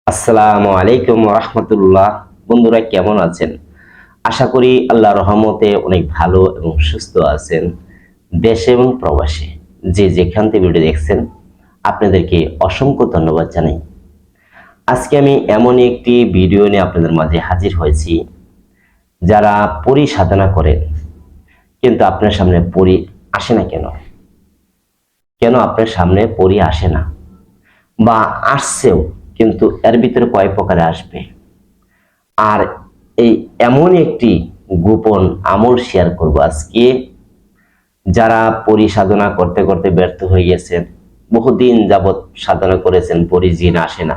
আসসালামু আলাইকুম রাহমাতুল্লাহ। বন্ধুরা কেমন আছেন? আশা করি আল্লাহর রহমতে অনেক ভালো এবং সুস্থ আছেন। দেশে এবং প্রবাসে যে যেখান থেকে ভিডিও দেখছেন আপনাদেরকে অসংখ্য ধন্যবাদ জানাই। আজকে আমি এমন একটি ভিডিও নিয়ে আপনাদের মাঝে হাজির হয়েছি। যারা পরি সাধনা করেন কিন্তু আপনার সামনে পরি আসে না কেন? কেন আপনার সামনে পরি আসে না? বা আসছেও কিন্তু এর ভিতরে কয় প্রকারে আসবে? আর এই এমন একটি গোপন আমল শেয়ার করব আজকে। যারা পরিসাধনা করতে করতে ব্যর্থ হয়ে গেছেন, বহুদিন যাবৎ সাধনা করেছেন, পরিজিন আসে না,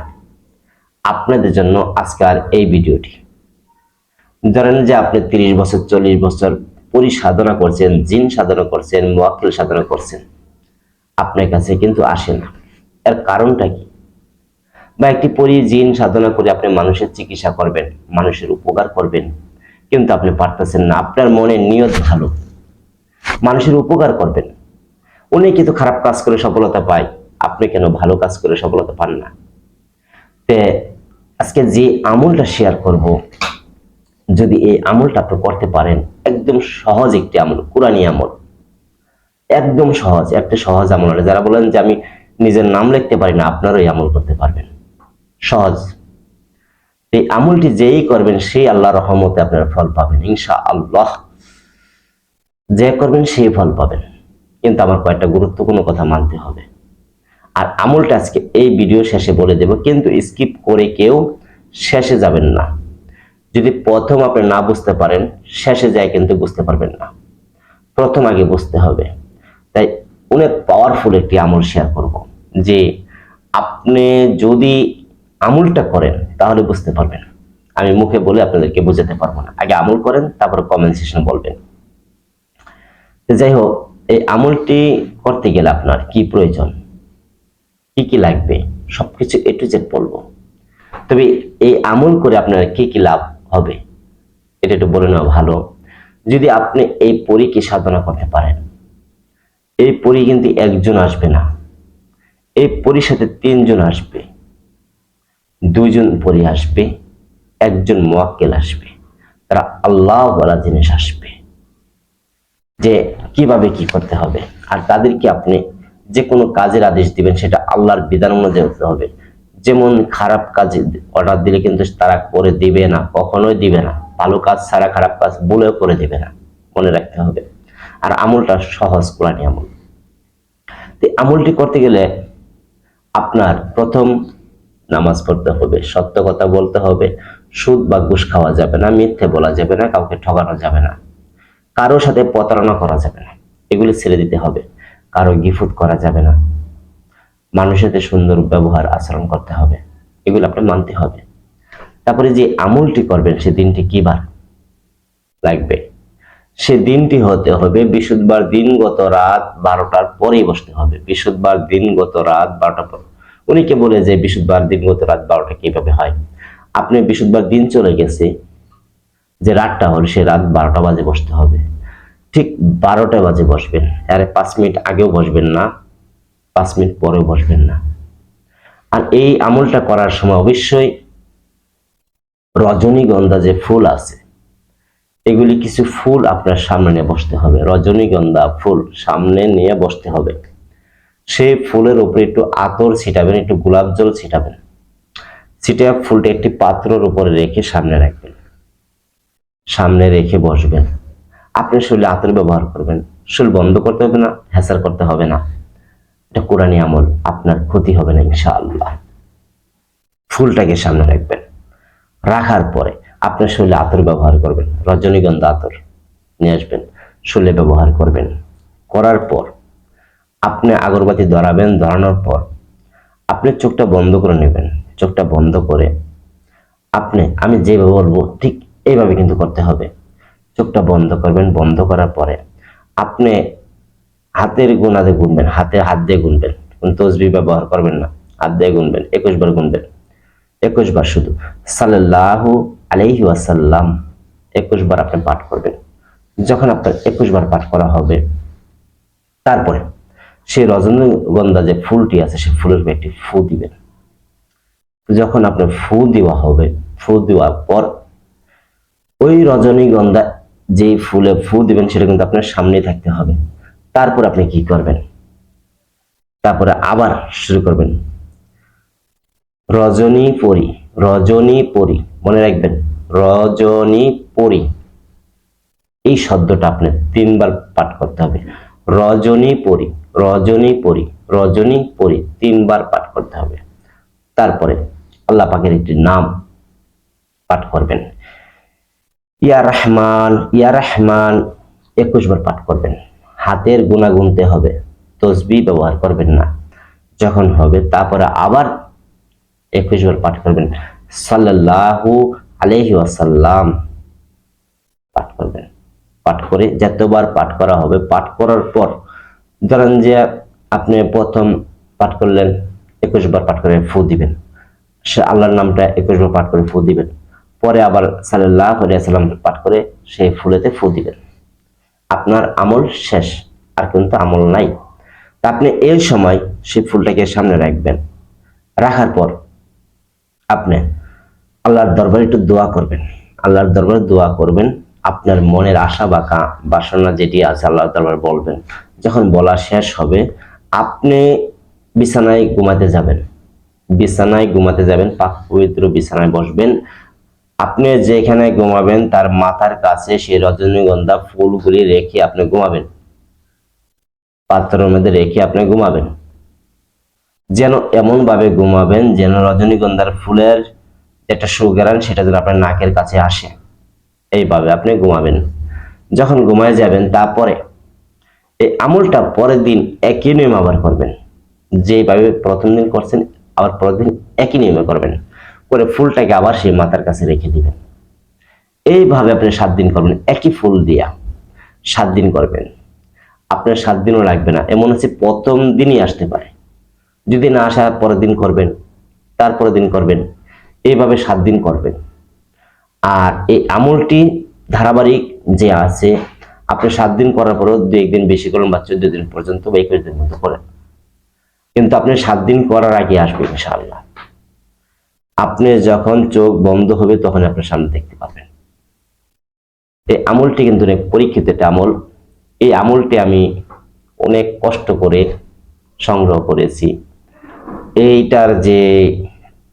আপনাদের জন্য আজকের এই ভিডিওটি। ধরেন যে আপনি 30 বছর 40 বছর পরিসাধনা করছেন, জিন সাধনা করছেন, মুয়াক্কিল সাধনা করছেন, আপনার কাছে কিন্তু আসে না। এর কারণটা কি? বা একটি জিন সাধনা করে আপনি মানুষের চিকিৎসা করবেন, মানুষের উপকার করবেন, কিন্তু আপনি পারতেছেন না। আপনার মনে নিয়ত ভালো, মানুষের উপকার করবেন, উনি কিন্তু খারাপ কাজ করে সফলতা পায়, আপনি কেন ভালো কাজ করে সফলতা পান না? তে আজকে যে আমলটা শেয়ার করব, যদি এই আমলটা আপনি করতে পারেন, একদম সহজ একটি আমল, কোরআনী আমল, একদম সহজ একটা সহজ আমল। যারা বলেন যে আমি নিজের নাম লিখতে পারি না, আপনারও এই আমল করতে পারবেন, সহজ। এই আমলটি যেই করবেন সেই আল্লাহর রহমতে আপনার ফল পাবেন ইনশাআল্লাহ। যে করবেন সেই ফল পাবেন, কিন্তু আমার কয়েকটা গুরুত্বপূর্ণ কথা মানতে হবে। আর আমলটা আজকে এই ভিডিও শেষে বলে দেব, কিন্তু স্কিপ করে কেউ শেষে যাবেন না। যদি প্রথম আপনি না বুঝতে পারেন, শেষে যায় কিন্তু বুঝতে পারবেন না। প্রথম আগে বুঝতে হবে। তাই অনেক পাওয়ারফুল একটি আমল শেয়ার করব, যে আপনি যদি আমলটা করেন তাহলে বুঝতে পারবেন। আমি মুখে বলে আপনাদেরকে বোঝাতে পারবো না। আগে আমল করেন, তারপরে কমেন্ট সেকশনে বলবেন। যাই হোক, এই আমলটি করতে গেলে আপনার কি প্রয়োজন, কি কি লাগবে, সবকিছু এ টু জেড বলবো। তবে এই আমল করে আপনার কি কি লাভ হবে এটা একটু বলে নেওয়া ভালো। যদি আপনি এই পরীকে সাধনা করতে পারেন, এই পরী কিন্তু একজন আসবে না, এই পরীর সাথে 3 জন আসবে, 2 জন পরী আসবে, একজন মুয়াক্কিল আসবে। তারা আল্লাহ বলা জিনিস আসবে, যে কিভাবে কি করতে হবে। আর তাদেরকে আপনি যে কোনো কাজের আদেশ দিবেন, সেটা আল্লাহর বিধান অনুযায়ী হতে হবে। যেমন খারাপ কাজ অর্ডার দিলে কিন্তু তারা করে দিবে না, কখনোই দিবে না। ভালো কাজ ছাড়া খারাপ কাজ বলেও করে দিবে না, মনে রাখতে হবে। আর আমলটা সহজ, কোরআনী আমল। আমলটি করতে গেলে আপনার প্রথম নামাজ পড়তে হবে, সত্য কথা বলতে হবে, সুদ বা ঘুষ খাওয়া যাবে না, মিথ্যে বলা যাবে না, কাউকে ঠকানো যাবে না, কারোর সাথে প্রতারণা করা যাবে না, এগুলি ছেড়ে দিতে হবে। কারো গিফট করা যাবে না, মানুষের সাথে সুন্দর ব্যবহার আচরণ করতে হবে, এগুলো আপনি মানতে হবে। তারপরে যে আমলটি করবেন সে দিনটি কি বার লাগবে, সে দিনটি হতে হবে বৃহস্পতিবার দিনগত রাত 12টার পরেই বসতে হবে। বৃহস্পতিবার দিনগত রাত 12টার পর। উনিকে বলে যে বৃহস্পতিবার দিনগত রাত 12টা কিভাবে হয়? আপনি বৃহস্পতিবার দিন চলে গেছে, যে রাতটা হল সে রাত 12টা বাজে বসতে হবে। ঠিক 12টা বাজে বসবেন, আরে 5 মিনিট আগেও বসবেন না, 5 মিনিট পরেও বসবেন না। আর এই আমলটা করার সময় অবশ্যই রজনীগন্ধা যে ফুল আছে, এগুলি কিছু ফুল আপনার সামনে নিয়ে বসতে হবে। রজনীগন্ধা ফুল সামনে নিয়ে বসতে হবে। সেই ফুলের উপরে একটু আতর ছিটাবেন, একটু গোলাপ জল ছিটাবেন। ছিটে ফুলটা একটি পাত্রের উপরে রেখে সামনে রাখবেন, সামনে রেখে বসবেন। আপনি শরীরে আতর ব্যবহার করবেন, শরীর বন্ধ করতে হবে না, হ্যাসার করতে হবে না। এটা কোরআনী আমল, আপনার ক্ষতি হবে না ইনশাআল্লাহ। ফুলটাকে সামনে রাখবেন, রাখার পরে আপনার শরীরে আতর ব্যবহার করবেন, রজনীগন্ধা আতর নিয়ে আসবেন, শরীরে ব্যবহার করবেন। করার পর আপনি আগরবাতি ধরাবেন, ধরানোর পর আপনি চোখটা বন্ধ করে নেবেন। চোখটা বন্ধ করে আপনি, আমি যেভাবে বলবো ঠিক এইভাবে কিন্তু করতে হবে। চোখটা বন্ধ করবেন, বন্ধ করার পরে আপনি হাতের গোনাতে গুনবেন, হাত দিয়ে গুনবেন, কোন তসবিহ ব্যবহার করবেন না, হাত দিয়ে গুনবেন, 21 বার গুনবেন। 21 বার শুধু সাল্লাল্লাহু আলাইহি ওয়াসাল্লাম 21 বার আপনি পাঠ করবেন। যখন আপনার 21 বার পাঠ করা হবে, তারপরে সেই রজনীগন্ধা যে ফুলটি আছে সেই ফুলের একটি ফু দিবেন। যখন আপনার ফু দেওয়া হবে, ফু দেওয়ার পর ওই রজনীগন্ধা যেই ফুলে ফু দিবেন সেটা কিন্তু আপনার সামনেই থাকতে হবে। তারপর আপনি কি করবেন, তারপরে আবার শুরু করবেন রজনী পরি, রজনী পরি, মনে রাখবেন রজনী পরি, এই শব্দটা আপনি 3 বার পাঠ করতে হবে। রজনী পরি, রজনী পরি, রজনী পরি 3 বার পাঠ করতে হবে। তারপরে আল্লাহ পাকের একটি নাম পাঠ করবেন, ইয়া রহমান, ইয়া রহমান 21 বার পাঠ করবেন। হাতের গুণা গুনতে হবে, তসবিহ ব্যবহার করবেন না। যখন হবে তারপরে আবার 21 বার পাঠ করবেন, সাল্লাল্লাহু আলাইহি ওয়াসাল্লাম পাঠ করবেন। পাঠ করে যতবার পাঠ করা হবে, পাঠ করার পর ধরেন যে আপনি প্রথম পাঠ করলেন, 21 বার পাঠ করে ফু দিবেন, সে আল্লাহর নামটা 21 বার পাঠ করে ফু দিবেন। পরে আবার সাল্লাল্লাহু আলাইহি ওয়াসাল্লাম পাঠ করে সেই ফুলেতে ফু দিবেন। আপনার আমল শেষ, আর কিন্তু আমল নাই। তা আপনি এই সময় সেই ফুলটাকে সামনে রাখবেন। রাখার পর আপনি আল্লাহর দরবারে একটু দোয়া করবেন, আল্লাহর দরবারে দোয়া করবেন। আপনার মনের আশা বা বাসনা যেটি আছে আল্লাহর দরবারে বলবেন। যখন বলা শেষ হবে আপনি বিছানায় ঘুমাতে যাবেন, বিছানায় ঘুমাতে যাবেন, পাক পবিত্র বিছানায় বসবেন। আপনি যেখানে ঘুমাবেন তার মাথার কাছে সেই রজনীগন্ধা ফুলগুলি রেখে আপনি ঘুমাবেন, পাত্রের মধ্যে রেখে আপনি ঘুমাবেন। যেন এমন ভাবে ঘুমাবেন যেন রজনীগন্ধার ফুলের একটা সুঘ্রাণ সেটা যেন আপনার নাকের কাছে আসে, এইভাবে আপনি ঘুমাবেন। যখন ঘুমায় যাবেন তারপরে এই আমলটা পরের দিন একই নিয়মে আবার করবেন, যেভাবে প্রথম দিন করছেন আবার পরের দিন একই নিয়মে করবেন, করে ফুলটাকে আবার সেই মাথার কাছে রেখে দিবেন। এইভাবে আপনি 7 দিন করবেন, একই ফুল দিয়া 7 দিন করবেন। আপনার 7 দিনও লাগবে না, এমন আছে প্রথম দিনই আসতে পারে। যদি না আসা পরের দিন করবেন, তারপরের দিন করবেন, এইভাবে 7 দিন করবেন। আর এই আমলটি ধারাবাহিক যে আছে আপনি 7 দিন করার পরেও 2-1 দিন বেশি করুন বা 14 দিন পর্যন্ত বা 21 দিন মতো করেন, কিন্তু আপনি 7 দিন করার আগে আসবে ইনশাআল্লাহ। আপনি যখন চোখ বন্ধ হবে তখন আপনার সামনে দেখতে পাবেন। এই আমলটি কিন্তু অনেক পরীক্ষিত একটা আমল। এই আমলটি আমি অনেক কষ্ট করে সংগ্রহ করেছি। এইটার যে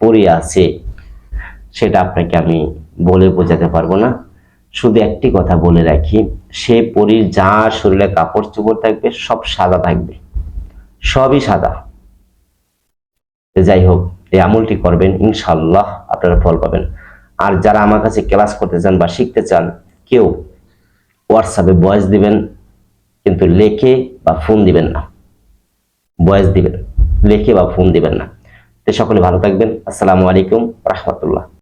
পরি আছে সেটা আপনাকে আমি বলে বোঝাতে পারবো না। শুধু একটি কথা বলে রাখি, সে পরীর যা শরীরে কাপড় চোপড় থাকবে সব সাদা থাকবে, সবই সাদা। যাই হোক, এই আমলটি করবেন, ইনশাআল্লাহ আপনারা ফল পাবেন। আর যারা আমার কাছে ক্লাস করতে চান বা শিখতে চান, কেউ হোয়াটসঅ্যাপে ভয়েস দিবেন, কিন্তু লেখে বা ফোন দিবেন না। ভয়েস দিবেন, লেখে বা ফোন দিবেন না। তো সকলে ভালো থাকবেন। আসসালামু আলাইকুম রাহমাতুল্লাহ।